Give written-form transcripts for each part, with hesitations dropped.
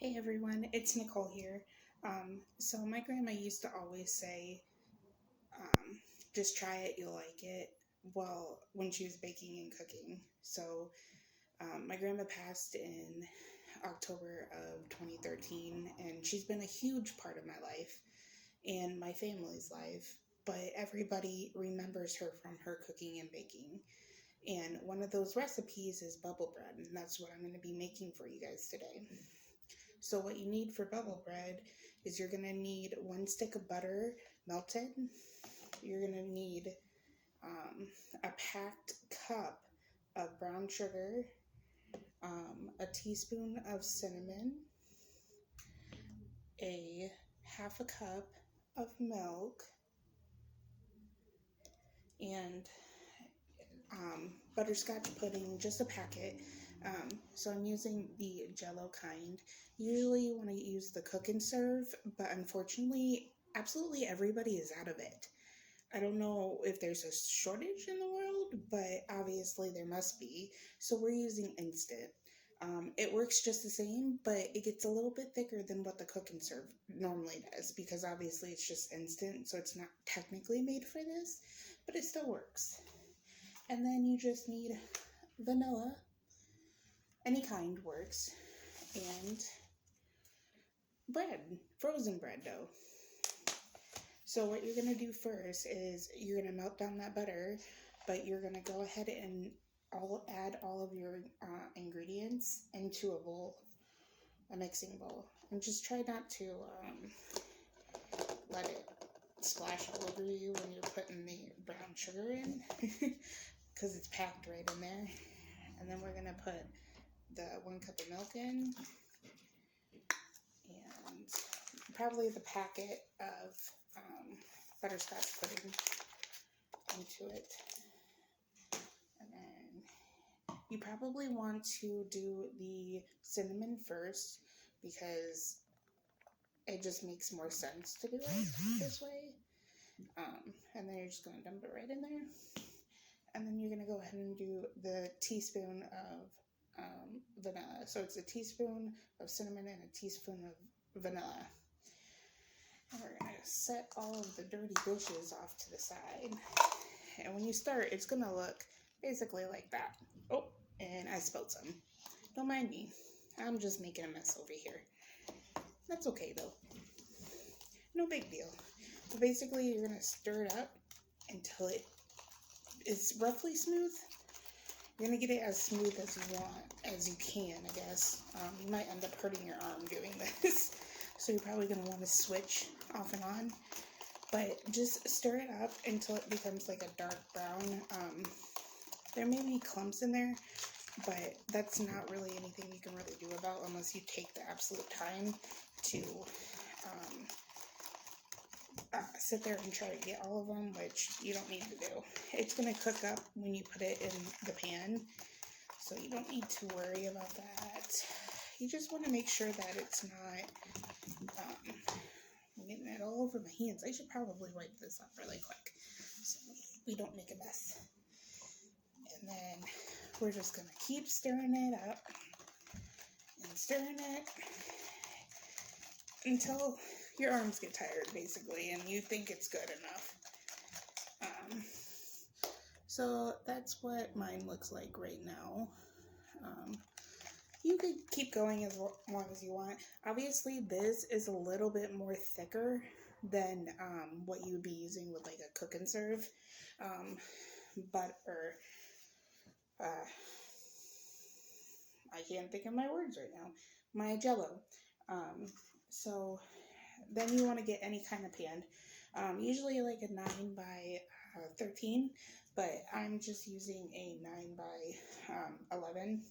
Hey everyone, it's Nicole here. So my grandma used to always say, um, just try it, you'll like it. Well, when she was baking and cooking. My grandma passed in October of 2013, and she's been a huge part of my life and my family's life. But everybody remembers her from her cooking and baking. And one of those recipes is bubble bread, and that's what I'm going to be making for you guys today. So what you need for bubble bread is you're going to need 1 stick of butter melted. You're going to need a packed cup of brown sugar, a teaspoon of cinnamon, a half a cup of milk, and butterscotch pudding, just a packet. So I'm using the Jello kind. Usually you want to use the cook and serve, but unfortunately, absolutely everybody is out of it. I don't know if there's a shortage in the world, but obviously there must be. So we're using instant. It works just the same, but it gets a little bit thicker than what the cook and serve normally does because obviously it's just instant, so it's not technically made for this, but it still works. And then you just need vanilla, any kind works, and bread, frozen bread dough. So what you're going to do first is you're going to melt down that butter, but you're going to go ahead and add all of your ingredients into a bowl, a mixing bowl. And just try not to let it splash all over you when you're putting the brown sugar in because it's packed right in there. And then we're going to put the 1 cup of milk in and probably the packet of butterscotch pudding into it. And then you probably want to do the cinnamon first because it just makes more sense to do it this way. And then you're just going to dump it right in there. And then you're going to go ahead and do the teaspoon of vanilla. So it's a teaspoon of cinnamon and a teaspoon of vanilla. And we're going to set all of the dirty dishes off to the side. And when you start, it's going to look basically like that. Oh, and I spilled some. Don't mind me. I'm just making a mess over here. That's okay, though. No big deal. But basically, you're going to stir it up until it is roughly smooth. You're going to get it as smooth as you want, as you can, I guess. You might end up hurting your arm doing this. So you're probably going to want to switch off and on. But just stir it up until it becomes like a dark brown. There may be clumps in there, but that's not really anything you can really do about unless you take the absolute time to sit there and try to get all of them, which you don't need to do. It's going to cook up when you put it in the pan, so you don't need to worry about that. You just want to make sure that it's not getting it all over my hands. I should probably wipe this up really quick so we don't make a mess. And then we're just going to keep stirring it up and stirring it until your arms get tired, basically, and you think it's good enough. So that's what mine looks like right now. You could keep going as long as you want. Obviously, this is a little bit more thicker than what you would be using with like a cook and serve. I can't think of my words right now. My Jello. So then you want to get any kind of pan. Usually like a 9 by 13, but I'm just using a 9 by 11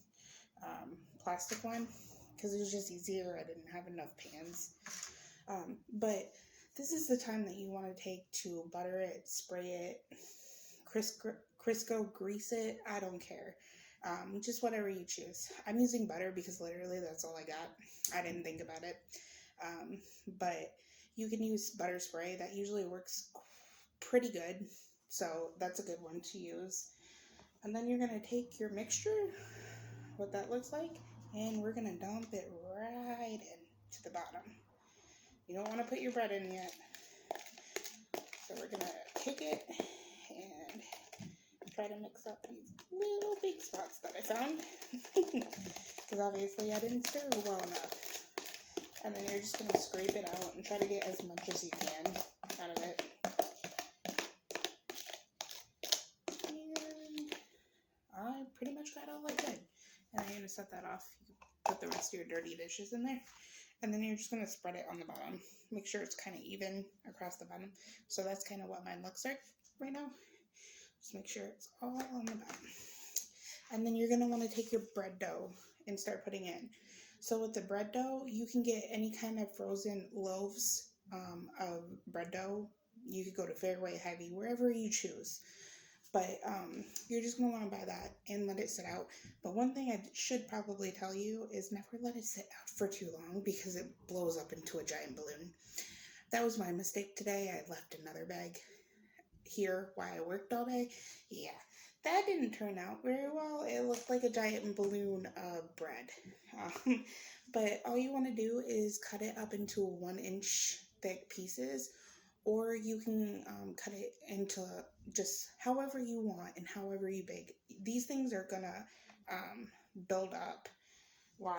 plastic one because it was just easier. I didn't have enough pans. But this is the time that you want to take to butter it, spray it, Crisco, grease it. I don't care. Just whatever you choose. I'm using butter because literally that's all I got. I didn't think about it. But you can use butter spray. That usually works pretty good. So that's a good one to use. And then you're going to take your mixture, what that looks like, and we're going to dump it right in. bottom. You don't want to put your bread in yet. So we're going to take it and try to mix up these little big spots that I found. Because obviously I didn't stir well enough. And then you're just going to scrape it out and try to get as much as you can out of it. And I pretty much got all I could. And I'm going to set that off. You can put the rest of your dirty dishes in there. And then you're just going to spread it on the bottom. Make sure it's kind of even across the bottom. So that's kind of what mine looks like right now. Just make sure it's all on the bottom. And then you're going to want to take your bread dough and start putting in. So with the bread dough, you can get any kind of frozen loaves of bread dough. You could go to Fairway, Hy-Vee, wherever you choose. But you're just going to want to buy that and let it sit out. But one thing I should probably tell you is never let it sit out for too long because it blows up into a giant balloon. That was my mistake today. I left another bag here while I worked all day. Yeah, that didn't turn out very well. It looked like a giant balloon of bread. But all you want to do is cut it up into 1-inch thick pieces. Or you can cut it into just however you want and however you bake. These things are going to build up while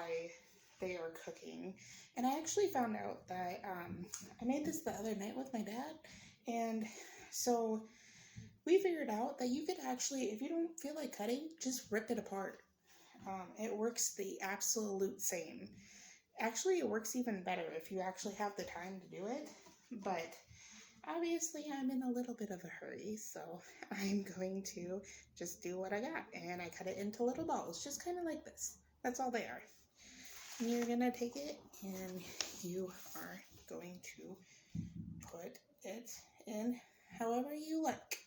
they are cooking. And I actually found out that I made this the other night with my dad. And so we figured out that you could actually, if you don't feel like cutting, just rip it apart. It works the absolute same. Actually, it works even better if you actually have the time to do it. But obviously, I'm in a little bit of a hurry, so I'm going to just do what I got. And I cut it into little balls, just kind of like this. That's all they are. And you're going to take it, and you are going to put it in however you like.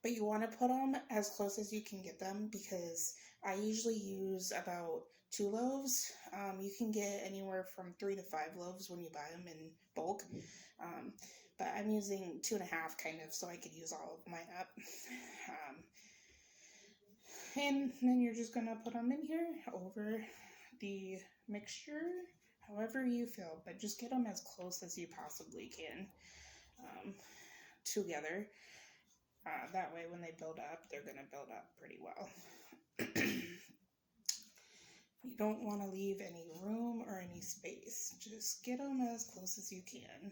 But you want to put them as close as you can get them, because I usually use about 2 loaves. You can get anywhere from 3 to 5 loaves when you buy them in bulk. But I'm using 2.5 kind of, so I could use all of mine up. And then you're just going to put them in here over the mixture, however you feel. But just get them as close as you possibly can together. That way when they build up, they're going to build up pretty well. You don't want to leave any room or any space. Just get them as close as you can.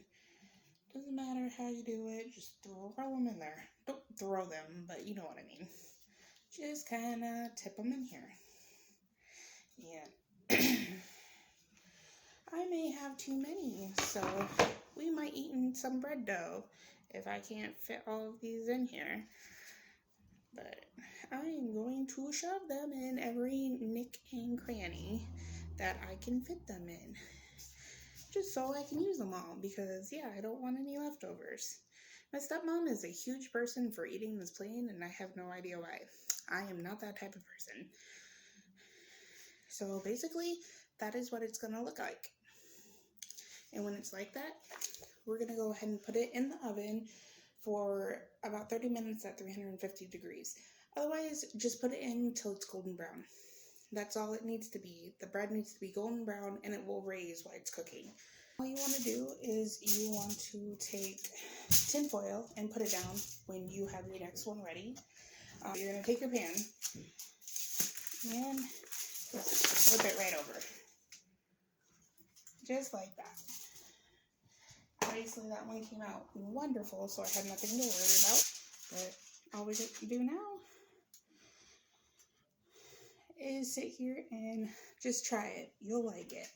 Doesn't matter how you do it, just throw them in there. Don't throw them, but you know what I mean. Just kind of tip them in here. And I may have too many, so we might eat in some bread dough if I can't fit all of these in here. But I am going to shove them in every nick and cranny that I can fit them in. Just so I can use them all, because, yeah, I don't want any leftovers. My stepmom is a huge person for eating this plain, and I have no idea why. I am not that type of person. So, basically, that is what it's going to look like. And when it's like that, we're going to go ahead and put it in the oven for about 30 minutes at 350 degrees. Otherwise, just put it in until it's golden brown. That's all it needs to be. The bread needs to be golden brown, and it will raise while it's cooking. All you want to do is you want to take tin foil and put it down when you have your next one ready. You're going to take your pan and just flip it right over. Just like that. Obviously, that one came out wonderful, so I had nothing to worry about. But all we get to do now is sit here and just try it. You'll like it.